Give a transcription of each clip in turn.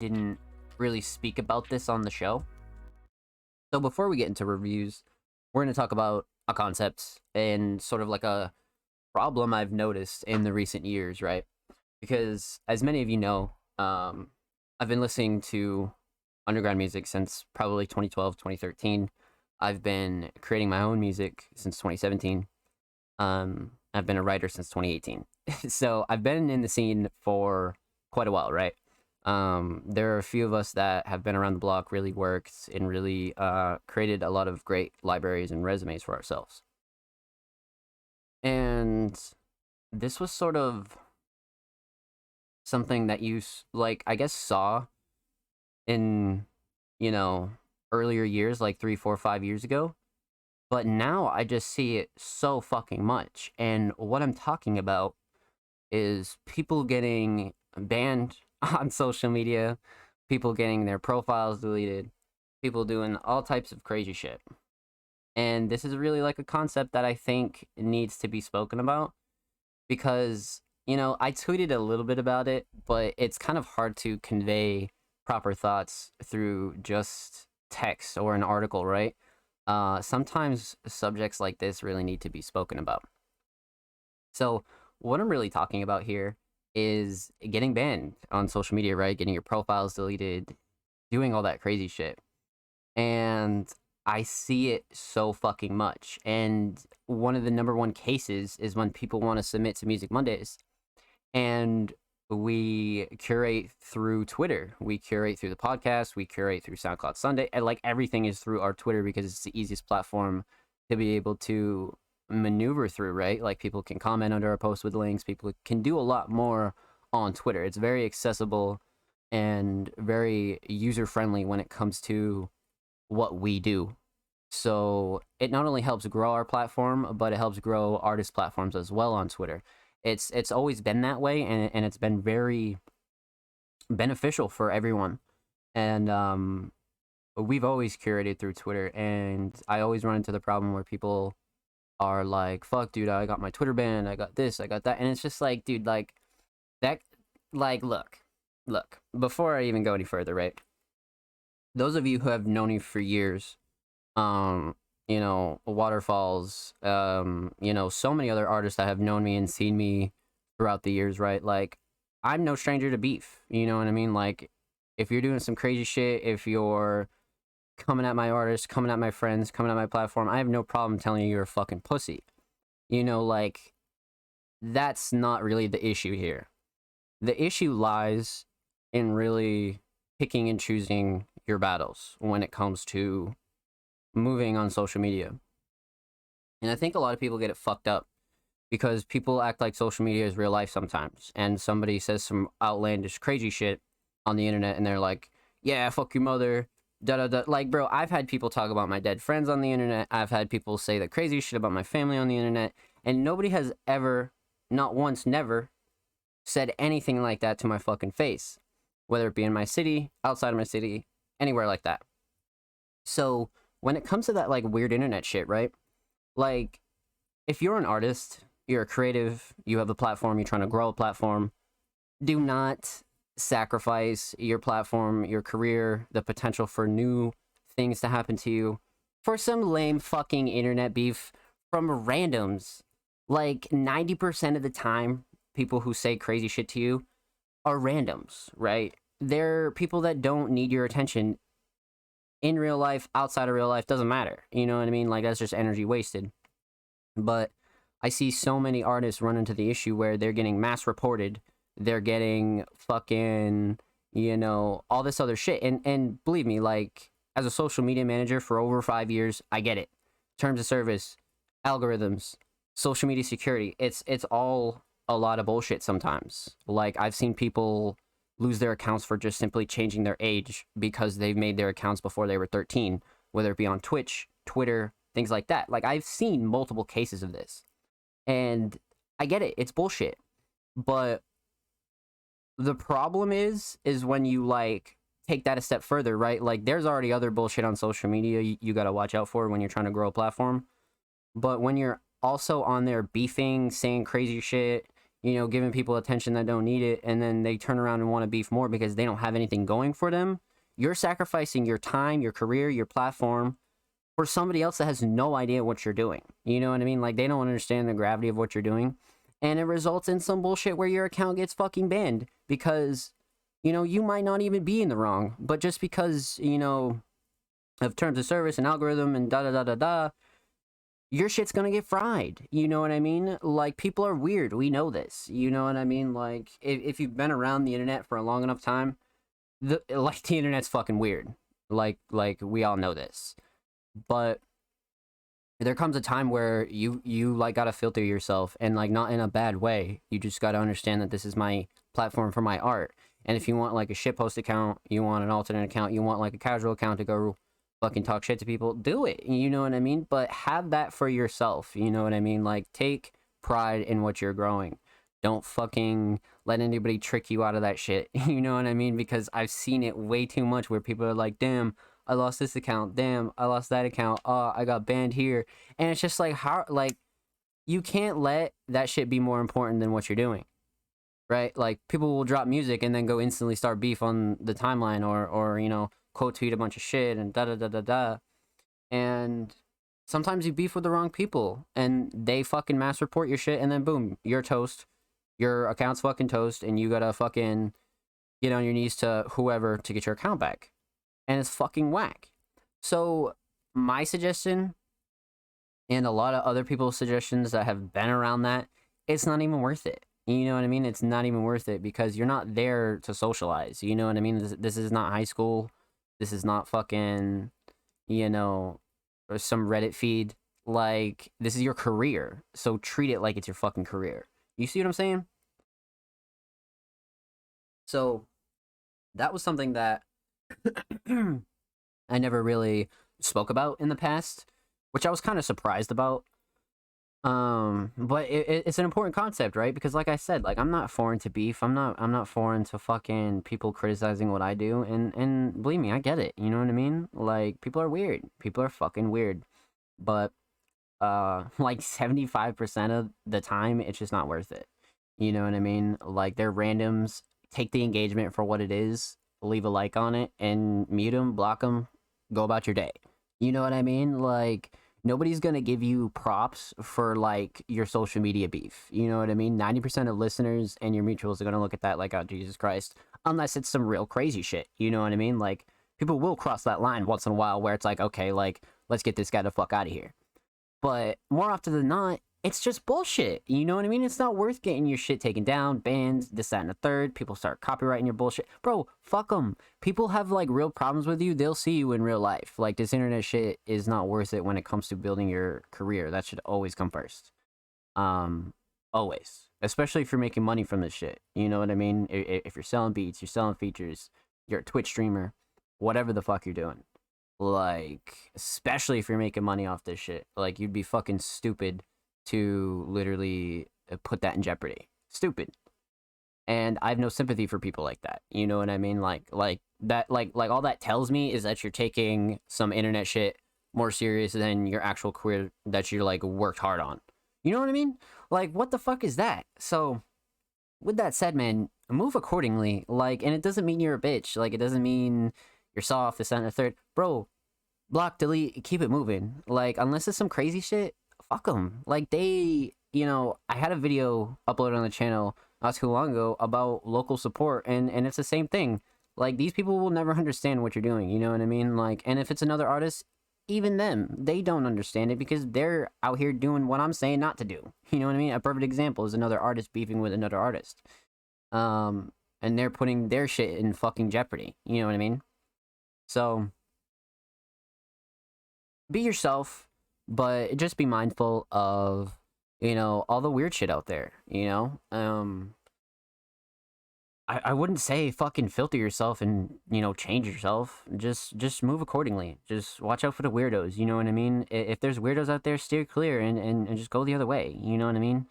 didn't really speak about this on the show. So before we get into reviews, we're going to talk about a concept and sort of like a problem I've noticed in the recent years, right? Because as many of you know, I've been listening to underground music since probably 2012, 2013. I've been creating my own music since 2017. I've been a writer since 2018. So I've been in the scene for quite a while, right? There are a few of us that have been around the block, really worked, and really created a lot of great libraries and resumes for ourselves. And this was sort of something that you, like, I guess, saw in, you know, earlier years, like 3, 4, 5 years ago. But now I just see it so fucking much. And what I'm talking about is people getting banned on social media, people getting their profiles deleted, people doing all types of crazy shit. And this is really like a concept that I think needs to be spoken about because, I tweeted a little bit about it, but it's kind of hard to convey proper thoughts through just text or an article, right? Sometimes subjects like this really need to be spoken about. So, what I'm really talking about here is getting banned on social media, right? Getting your profiles deleted, doing all that crazy shit. And I see it so fucking much. And one of the number one cases is when people want to submit to Music Mondays. And we curate through Twitter. We curate through the podcast. We curate through SoundCloud Sunday. And like everything is through our Twitter because it's the easiest platform to be able to maneuver through, right? Like people can comment under our posts with links. People can do a lot more on Twitter. It's very accessible and very user friendly when it comes to what we do. So it not only helps grow our platform, but it helps grow artist platforms as well on Twitter. It's always been that way, and it's been very beneficial for everyone. And we've always curated through Twitter, and I always run into the problem where people are like, fuck, dude, I got my Twitter banned, I got this, I got that. And it's just like, dude, like, that, like, look, before I even go any further, right? Those of you who have known me for years, Waterfalls, so many other artists that have known me and seen me throughout the years, right? Like, I'm no stranger to beef, you know what I mean? Like, if you're doing some crazy shit, if you're coming at my artists, coming at my friends, coming at my platform, I have no problem telling you you're a fucking pussy. Like, that's not really the issue here. The issue lies in really picking and choosing your battles when it comes to moving on social media. And I think a lot of people get it fucked up because people act like social media is real life sometimes. And somebody says some outlandish, crazy shit on the internet and they're like, yeah, fuck your mother, da da da. Like, bro, I've had people talk about my dead friends on the internet. I've had people say the crazy shit about my family on the internet. And nobody has ever, not once, never, said anything like that to my fucking face. Whether it be in my city, outside of my city, anywhere like that. So, when it comes to that, like, weird internet shit, right? Like, if you're an artist, you're a creative, you have a platform, you're trying to grow a platform, do not sacrifice your platform, your career, the potential for new things to happen to you for some lame fucking internet beef from randoms. Like, 90% of the time, people who say crazy shit to you are randoms, right? They're people that don't need your attention in real life, outside of real life, doesn't matter. You know what I mean? Like, that's just energy wasted. But I see so many artists run into the issue where they're getting mass reported, they're getting fucking, all this other shit. And believe me, like, as a social media manager for over 5 years, I get it. Terms of service, algorithms, social media security, it's all a lot of bullshit sometimes. Like, I've seen people lose their accounts for just simply changing their age because they've made their accounts before they were 13, whether it be on Twitch, Twitter, things like that. Like, I've seen multiple cases of this. And I get it, it's bullshit. But the problem is when you, like, take that a step further, right? Like, there's already other bullshit on social media you gotta watch out for when you're trying to grow a platform. But when you're also on there beefing, saying crazy shit, giving people attention that don't need it, and then they turn around and want to beef more because they don't have anything going for them. You're sacrificing your time, your career, your platform for somebody else that has no idea what you're doing. You know what I mean? Like, they don't understand the gravity of what you're doing. And it results in some bullshit where your account gets fucking banned because, you might not even be in the wrong. But just because, of terms of service and algorithm and da da da da da, your shit's gonna get fried. You know what I mean? Like, people are weird. We know this. You know what I mean? Like, if you've been around the internet for a long enough time, the internet's fucking weird. Like we all know this. But there comes a time where you like gotta filter yourself, and like not in a bad way. You just gotta understand that this is my platform for my art. And if you want like a shitpost account, you want an alternate account, you want like a casual account to go fucking talk shit to people, do it. You know what I mean? But have that for yourself. You know what I mean? Like, take pride in what you're growing. Don't fucking let anybody trick you out of that shit. You know what I mean? Because I've seen it way too much where people are like, damn, I lost this account. Damn, I lost that account. Oh, I got banned here. And it's just like, how, like, you can't let that shit be more important than what you're doing. Right? Like, people will drop music and then go instantly start beef on the timeline, or quote tweet a bunch of shit and da da da da da. And sometimes you beef with the wrong people and they fucking mass report your shit, and then boom, you're toast. Your account's fucking toast, and you gotta fucking get on your knees to whoever to get your account back. And it's fucking whack. So my suggestion, and a lot of other people's suggestions that have been around that, it's not even worth it. You know what I mean? It's not even worth it because you're not there to socialize. You know what I mean? This is not high school. This is not fucking, or some Reddit feed. Like, this is your career. So treat it like it's your fucking career. You see what I'm saying? So that was something that I never really spoke about in the past, which I was kind of surprised about. But it's an important concept, right? Because like I said, like, I'm not foreign to beef. I'm not foreign to fucking people criticizing what I do, and believe me, I get it. You know what I mean? Like, people are weird. People are fucking weird. But like 75% of the time, it's just not worth it. You know what I mean? Like, they're randoms. Take the engagement for what it is. Leave a like on it and mute them, block them, go about your day. You know what I mean? Like, nobody's gonna give you props for like your social media beef. You know what I mean? 90% of listeners and your mutuals are gonna look at that like, oh, Jesus Christ, unless it's some real crazy shit. You know what I mean? Like, people will cross that line once in a while where it's like, okay, like, let's get this guy the fuck out of here. But more often than not, it's just bullshit. You know what I mean? It's not worth getting your shit taken down, banned, this, that, and the third. People start copyrighting your bullshit. Bro, fuck them. People have, like, real problems with you. They'll see you in real life. Like, this internet shit is not worth it when it comes to building your career. That should always come first. Always. Especially if you're making money from this shit. You know what I mean? If you're selling beats, you're selling features, you're a Twitch streamer, whatever the fuck you're doing. Like, especially if you're making money off this shit. Like, you'd be fucking stupid to literally put that in jeopardy. Stupid. And I have no sympathy for people like that. You know what I mean? Like that, like all that tells me is that you're taking some internet shit more serious than your actual career that you like worked hard on. You know what I mean? Like, what the fuck is that? So with that said, man, move accordingly. Like, and it doesn't mean you're a bitch. Like, it doesn't mean you're soft, this, that, and the third. Bro, block, delete, keep it moving. Like, unless it's some crazy shit, fuck them. Like, I had a video uploaded on the channel not too long ago about local support, and it's the same thing. Like, these people will never understand what you're doing, you know what I mean? Like, and if it's another artist, even them, they don't understand it because they're out here doing what I'm saying not to do. You know what I mean? A perfect example is another artist beefing with another artist. And they're putting their shit in fucking jeopardy. You know what I mean? So, be yourself, but just be mindful of, all the weird shit out there, I wouldn't say fucking filter yourself and, change yourself. Just move accordingly. Just watch out for the weirdos, you know what I mean? If there's weirdos out there, steer clear and just go the other way, you know what I mean?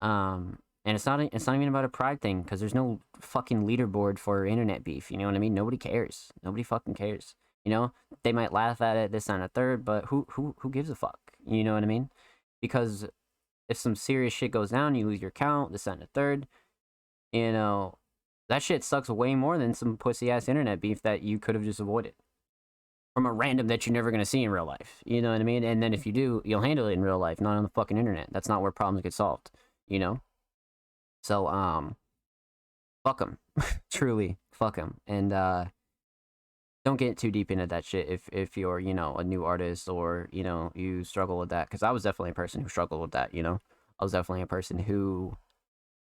And it's not even about a pride thing, because there's no fucking leaderboard for internet beef, you know what I mean? Nobody cares. Nobody fucking cares. They might laugh at it, this and a third, but who gives a fuck? You know what I mean? Because if some serious shit goes down, you lose your account, this, that, and the third, you know, that shit sucks way more than some pussy ass internet beef that you could have just avoided from a random that you're never gonna see in real life. You know what I mean? And then if you do, you'll handle it in real life, not on the fucking internet. That's not where problems get solved. You know? So fuck them. Truly, fuck them. And don't get too deep into that shit if you're, you know, a new artist, or, you know, you struggle with that, because I was definitely a person who struggled with that. You know, I was definitely a person who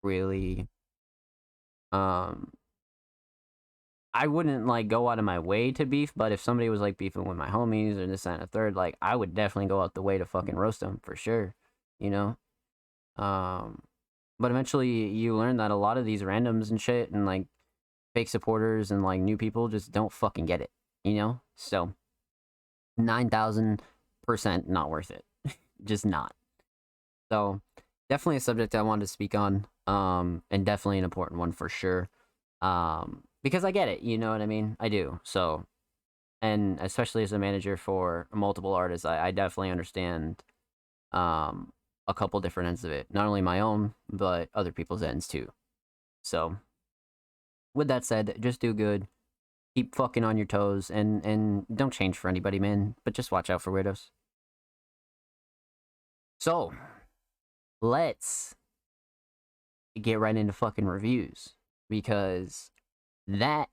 really um I wouldn't like go out of my way to beef, but if somebody was like beefing with my homies or this, that, and a third, like I would definitely go out the way to fucking roast them for sure. You know? Um but eventually you learn that a lot of these randoms and shit, and like fake supporters and like new people just don't fucking get it. You know? So 9,000% not worth it. Just not. So definitely a subject I wanted to speak on. And definitely an important one for sure. Because I get it, you know what I mean? I do. So, and especially as a manager for multiple artists, I definitely understand a couple different ends of it. Not only my own, but other people's ends too. So, with that said, just do good. Keep fucking on your toes, and don't change for anybody, man. But just watch out for weirdos. So, let's get right into fucking reviews, because that